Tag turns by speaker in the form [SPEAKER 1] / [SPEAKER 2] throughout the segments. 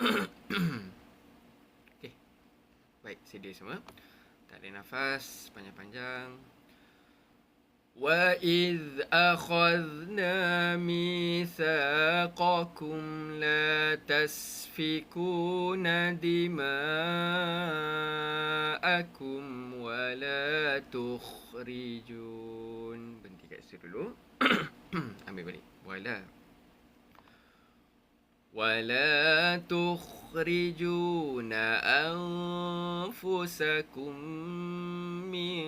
[SPEAKER 1] Okey, baik, sedia semua. Tarik nafas panjang-panjang. وَإِذْ أَخَذْنَا مِيثَاقَكُمْ لَا تَسْفِكُونَ دِمَاءَكُمْ وَلَا تُخْرِجُونَ. Berhenti kat situ dulu. Ambil balik. ولا تخرجون أنفسكم من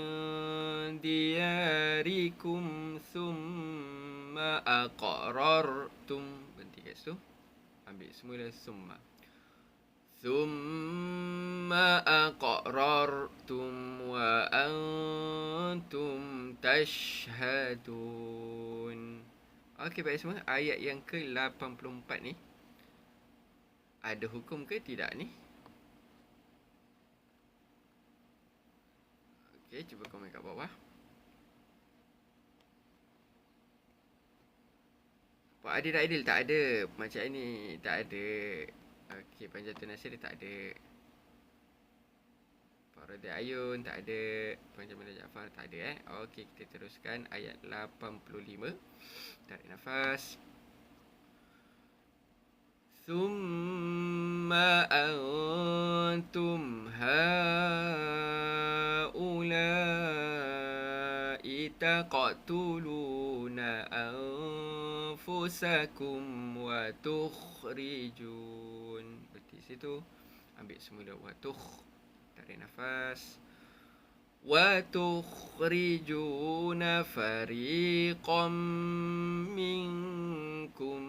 [SPEAKER 1] دياركم ثم أقررتم. Berhenti kat situ. Ambil semula ثم أقررتم وأنتم تشهدون. Okey, baik semua. Ayat yang ke-84 ni ada hukum ke tidak ni? Okey, cuba komen kat bawah. Pak Adil tak adil? Tak ada. Macam ni tak ada. Okey, Panjatun Nasir dia tak ada. Pak Radhi Ayun tak ada. Panjamila Jaafar tak ada Okey, kita teruskan ayat 85. Tarik nafas. ثم أنتم هؤلاء تقتلون أنفسكم وتخرجون. Berhenti situ. Ambil semula tarik nafas. وتخرجون فريقا منكم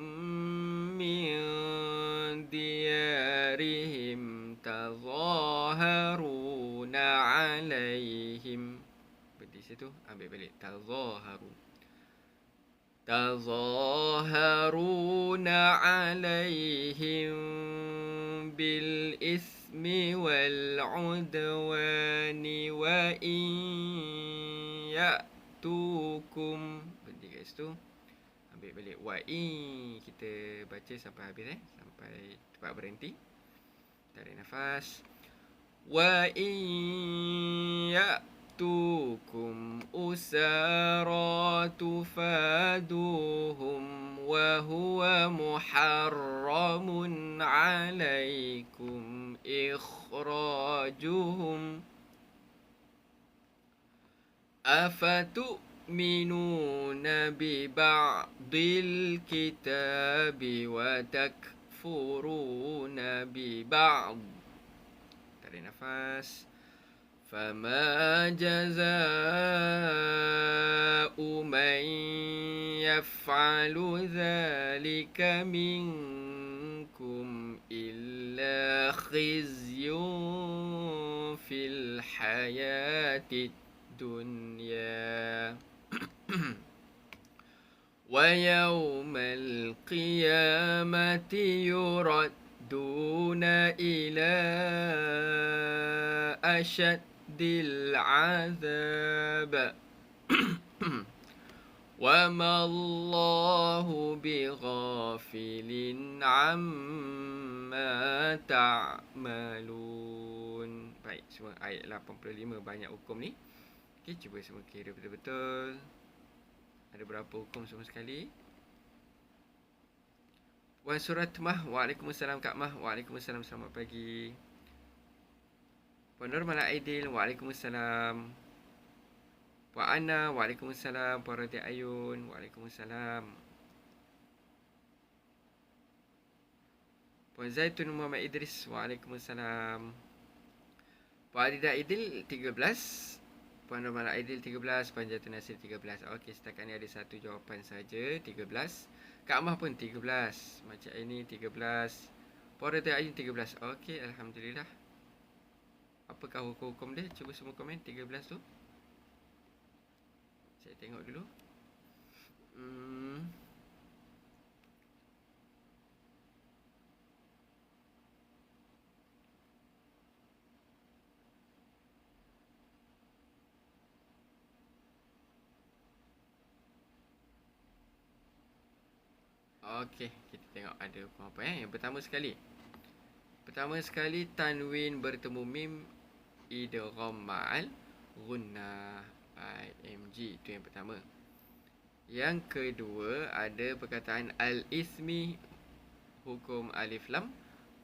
[SPEAKER 1] من ديارهم تظاهرون عليهم. Berhenti situ. Ambil balik. تظاهرون عليهم بالإثم والعدوان وإن يأتوكم. Berhenti kat situ. Ambil balik. Wa'in. Kita baca sampai habis sampai tempat berhenti. Tarik nafas. وَإِنْ يَأْتُوكُمْ أُسَارَى تُفَادُوهُمْ وَهُوَ مُحَرَّمٌ عَلَيْكُمْ إِخْرَاجُهُمْ أَفَتُؤْمِنُونَ بِبَعْضِ الْكِتَابِ وَتَكْفُرُونَ بِبَعْضٍ. Tarik nafas. فَمَا جَزَاءُ مَنْ يَفْعَلُ ذَلِكَ مِنْكُمْ إِلَّا خِزْيٌ فِي الْحَيَاةِ الدُّنْيَا وَيَوْمَ الْقِيَامَةِ يُرَدُّونَ إِلَى أَشَدِّ الْعَذَابِ وَمَا اللَّهُ بِغَافِلٍ عَمَّا تَعْمَلُونَ. Baik, semua ayat 85 banyak hukum ni. Okey, cuba semua kira betul-betul. Ada berapa hukum semua sekali? Wan Surat Mah, Waalaikumsalam Kak Mah. Waalaikumsalam, selamat pagi. Puan Nur Malak Aidil, Waalaikumsalam. Puan Ana, Waalaikumsalam. Puan Radhi Ayun, Waalaikumsalam. Puan Zaitun Muhammad Idris, Waalaikumsalam. Puan Adida Aidil 13. Puan Nur Malak Aidil 13. Puan Jatun Nasir 13. Okey, setakat ni ada satu jawapan saja, 13. Kak Mah pun 13. Macam ini 13. Puan Radhi Ayun 13. Okey, alhamdulillah. Apakah hukum-hukum dia? Cuba semua komen 13 tu. Saya tengok dulu. Okey, kita tengok ada hukum apa Yang pertama sekali, Pertama sekali tanwin bertemu mim, idgham ma'al gunnah, IMG. Itu yang pertama. Yang kedua ada perkataan al-ismi, hukum alif lam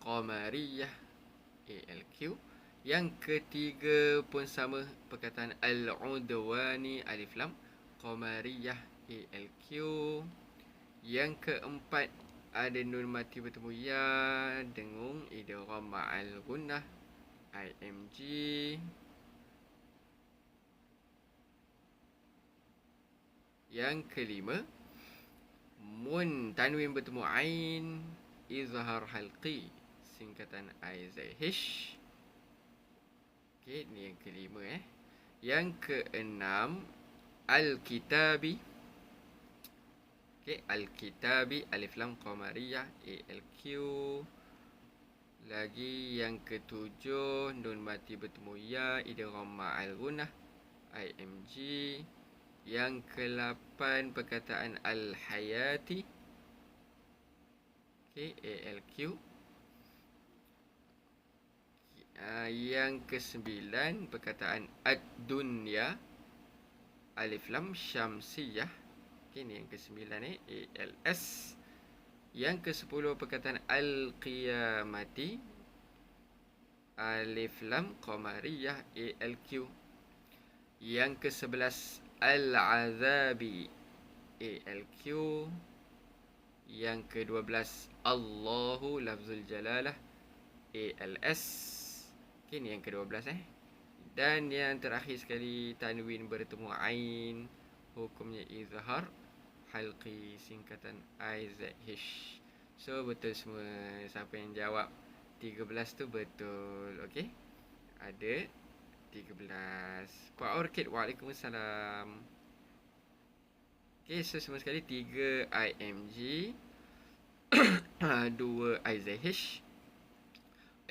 [SPEAKER 1] qamariyah, ALQ. Yang ketiga pun sama, perkataan al-udwani, alif lam qamariyah, ALQ. Yang keempat ada nun mati bertemu ya, dengung, idgham ma'al gunnah, IMG. Yang kelima, mun tanwin bertemu ain, izhar halqi, singkatan IZH. Okey, ni yang kelima Yang keenam, al-kitabi. Okey, al-kitabi, alif lam qamariyah, ALQ. Lagi yang ketujuh, nun mati bertemu ya, idgham ma'al gunnah, IMG. Yang ke-8 perkataan al-hayati, okey, ALQ. Yang ke-9 perkataan ad-dunya, alif lam syamsiyah. Okey, ni yang ke-9 ALS. Yang ke-10 perkataan al-qiyamati, alif lam qamariyah, ALQ. Yang ke-11 al-azabi, ALQ. Yang ke-12 Allahu lafzul jalalah, ALS. Okay, ni yang ke-12 Dan yang terakhir sekali tanwin bertemu ain, hukumnya izhar halqi, singkatan IZH. So betul semua. Siapa yang jawab 13 tu betul. Okey, ada 13. Pak Orchid, waalaikumsalam. Okey, so semua sekali 3 IMG, 2 IZH,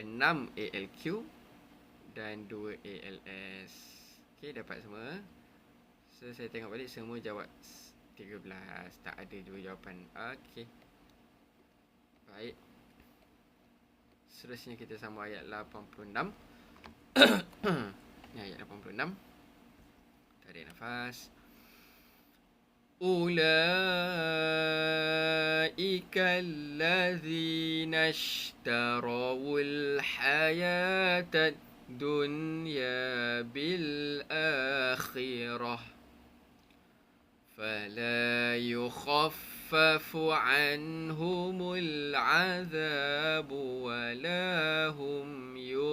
[SPEAKER 1] 6 ALQ dan 2 ALS. Okey, dapat semua. So saya tengok balik semua jawab 13. Tak ada 2 jawapan. Okey, baik. Seterusnya kita sambung ayat 86. Ni ayat 86. Tarik nafas. Ulaika allazina ishtarawul hayatad dunya bil akhirah fala yukhaffafu anhumul azabu wala hum yunsarun.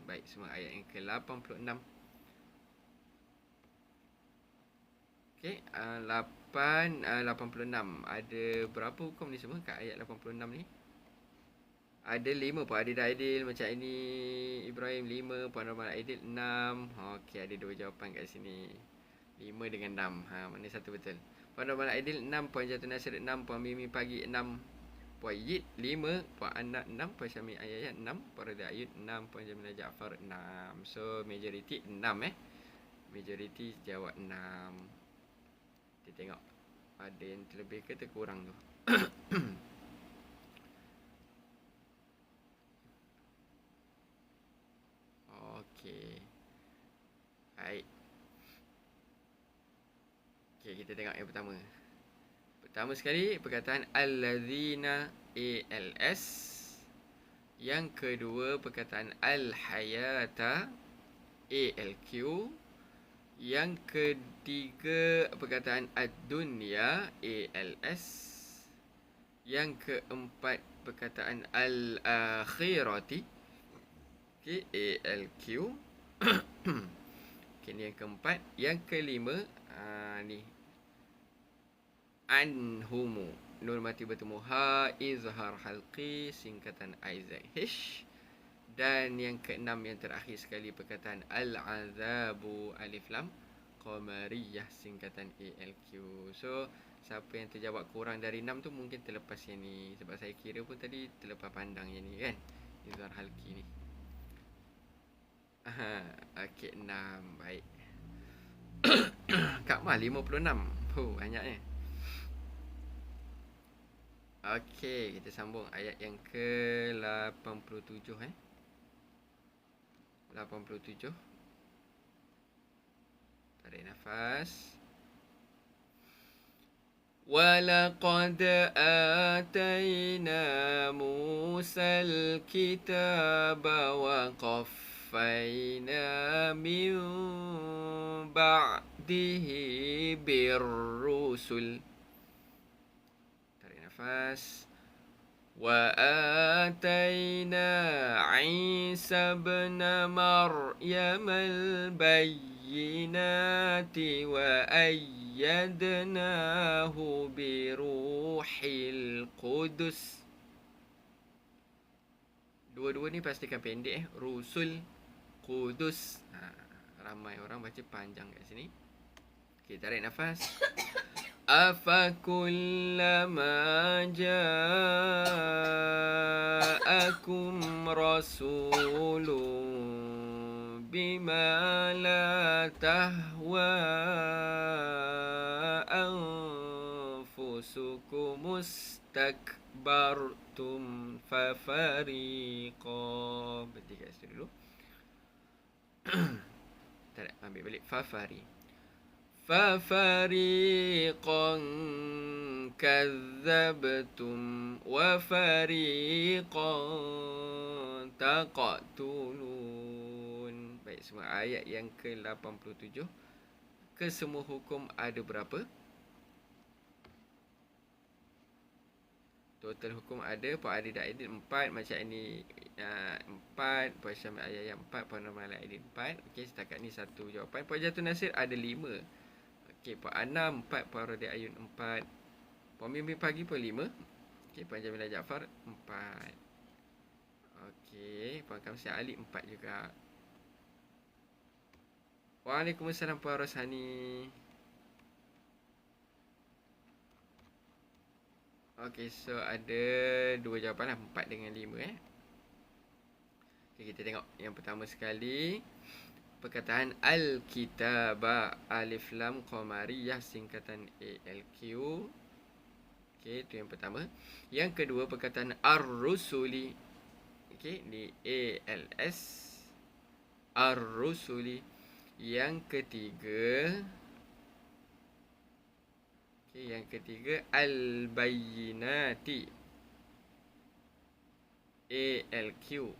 [SPEAKER 1] Baik, semua ayat yang ke-86. Okey, 86. Ada berapa hukum ni semua kat ayat 86 ni? Ada 5 Pak Adil Aidil macam ini. Ibrahim 5, Puan Rahman Aidil 6. Okey, ada 2 jawapan kat sini. 5 dengan 6. Mana satu betul? Puan Rahman Aidil 6, Puan Jatuh Nasir 6, Puan Mimi Pagi 6, Puan Yid 5, Puan Anak 6, Puan Syamil Ayayat 6, Puan Radha Ayud 6, Puan Jamilah Jaafar 6. So majoriti 6 Majoriti jawab 6. Kita tengok ada yang terlebih ke terkurang tu. Okey. Baik. Okey, kita tengok yang pertama. Pertama sekali perkataan allazina, ALS. Yang kedua perkataan al-hayata, ALQ. Yang ketiga perkataan ad-dunya, ALS. Yang keempat perkataan al-akhirati, okay, ALQ. Okay, ni yang keempat. Yang kelima ni anhumu, nun mati bertemu ha, izhar halqi, singkatan IZH. Dan yang keenam, yang terakhir sekali perkataan al-azabu, alif lam qamariyah, singkatan ALQ. So siapa yang terjawab kurang dari 6 tu mungkin terlepas yang ni. Sebab saya kira pun tadi terlepas pandang yang ni kan, izhar halqi ni. Okey, 6. Baik. Kak Mah 56. Banyaknya. Okey, kita sambung ayat yang ke-87 87. Tarik nafas. ولقد آتينا موسى الكتاب وقفينا من بعده بالرسل. Tarik nafas. وآتينا عيسى ابن مريم البينات وأيدناه بروح القدس. Dua-dua ni pastikan pendek Rusul Kudus. Ramai orang baca panjang kat sini. Okey, tarik nafas. أفكلما جاءكم رسول بما لا تهوى أنفسكم استكبرتم ففريقا. Berhenti kat situ dulu. Tarik, ambil balik. ففريقا كذبتم وفريقا تقتلون. Baik, semua ayat yang ke-87. Kesemua hukum ada berapa? Total hukum ada Pak Adil dan Aidil 4, macam ini 4, Puan Syamil ayat yang 4, Puan Normal Aidil 4. Okey, setakat ni satu jawapan. Puan Jatun Nasir ada 5. Okey, Puan Anam 4, Puan Rodia Ayun 4, Puan Mimpi Pagi pun 5. Okey, Puan Jamilah Jaafar 4. Okey, Puan Kamsia Ali 4 juga. Waalaikumsalam Puan Rosani. Okey, so ada 2 jawapan lah, 4 dengan 5 Okay, kita tengok yang pertama sekali. Perkataan Al-Kitaba, Alif Lam Qamariyah, singkatan ALQ. Okey, itu yang pertama. Yang kedua, perkataan Ar-Rusuli. Okey, di ALS, Ar-Rusuli. Yang ketiga, yang ketiga Al-Bayyinati, ALQ.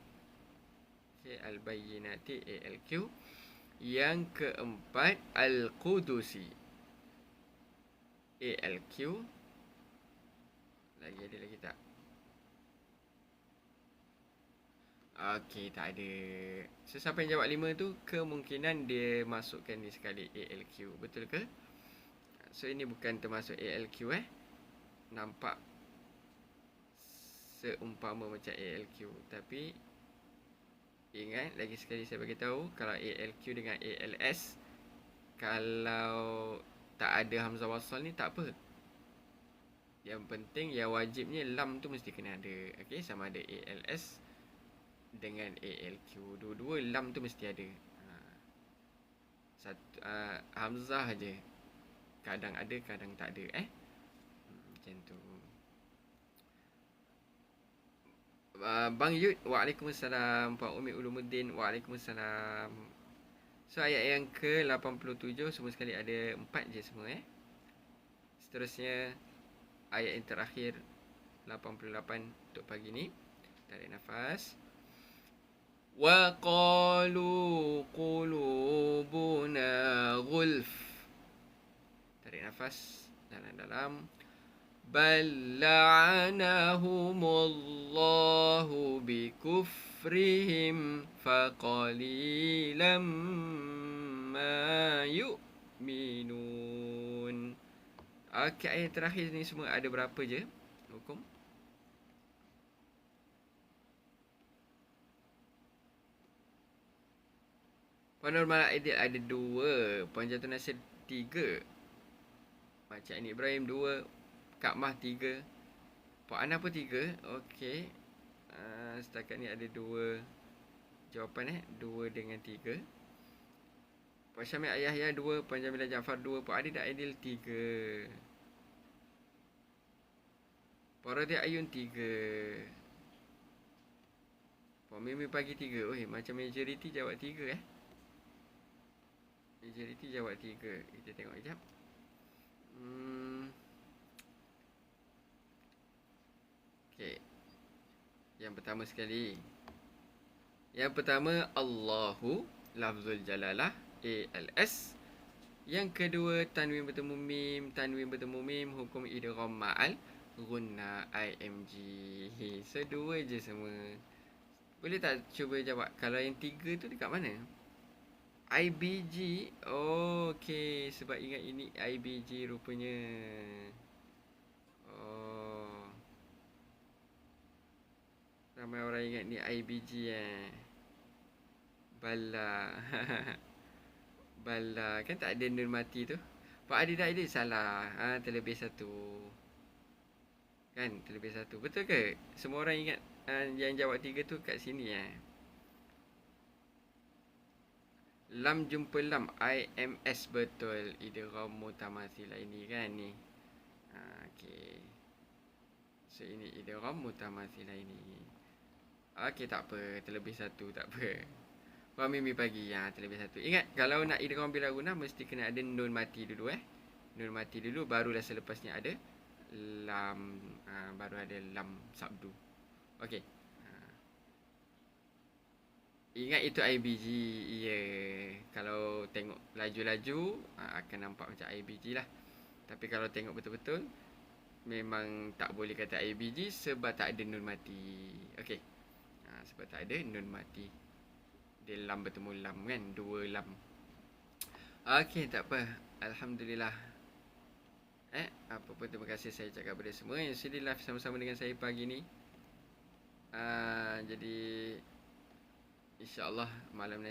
[SPEAKER 1] Al-Bayyinati, ALQ. Yang keempat Al-Qudusi, ALQ. Lagi ada lagi tak? Okey, tak ada. So, siapa yang jawab 5 tu, kemungkinan dia masukkan ni sekali, ALQ. Betul ke? So, ini bukan termasuk ALQ Nampak seumpama macam ALQ. Tapi ingat, lagi sekali saya bagi tahu, kalau ALQ dengan ALS, kalau tak ada hamzah wasal ni tak apa. Yang penting, yang wajibnya lam tu mesti kena ada. Okey, sama ada ALS dengan ALQ. Dua-dua lam tu mesti ada. Satu hamzah aja. Kadang ada, kadang tak ada macam tu. Bang Yud, waalaikumsalam. Pak Umi Ulumuddin, waalaikumsalam. So, ayat yang ke-87 semua sekali ada 4 je semua Seterusnya, ayat yang terakhir 88 untuk pagi ni. Tarik nafas. Wa qalu qulubuna ghulf. Tarik nafas dalam-dalam. Bal la'anahumullahu bikufrihim faqalilam ma yu'minun. Okey, ayat terakhir ni semua ada berapa je hukum? Puan Normal Aidil ada 2, Puan Jatun Nasir 3, Macam ini Ibrahim 2, Kak Mah 3, Puan Ana pun 3. Okey, setakat ni ada 2 jawapan 2 dengan 3. Puan Syamil Ayahya 2, Puan Jamilah Jaafar 2, Puan Adil dan Aidil 3. Parodi ayun 3. Puan Mimi bagi 3. Oi, macam majoriti jawab 3 Majoriti jawab 3. Kita tengok sekejap. Okay. Yang pertama sekali. Yang pertama Allahu, lafzul jalalah, ALS. Yang kedua tanwin bertemu mim, hukum idgham ma'al gunna, IMG. So 2 je semua. Boleh tak cuba jawab kalau yang 3 tu dekat mana? IBG. Oh, okey, sebab ingat ini IBG rupanya. Oh. Ramai orang ingat ni IBG Bala. Bala. Kan tak ada nun mati tu. Pak Adi dah ada salah. Terlebih 1. Kan? Terlebih 1. Betul ke? Semua orang ingat yang jawab 3 tu kat sini Lam jumpa lam. IMS betul. Idgham mutamatsilah ini kan ni. Okey. So ini idgham mutamatsilah ini. Okey, tak apa. Terlebih 1 tak apa. Puan Mimi pagi terlebih 1. Ingat kalau nak idgham bila guna mesti kena ada nun mati dulu Nun mati dulu barulah selepasnya ada lam, baru ada lam sabdu. Okey. Ingat itu IBG. Ya. Kalau tengok laju-laju akan nampak macam IBG lah. Tapi kalau tengok betul-betul memang tak boleh kata IBG sebab tak ada nun mati. Okey. Sebab tak ada nun mati. Dia lam bertemu lam kan, 2 lam. Okey, tak apa. Alhamdulillah. Apa pun terima kasih saya cakap kepada semua yang sudi live sama-sama dengan saya pagi ni. Jadi insya-Allah malam nanti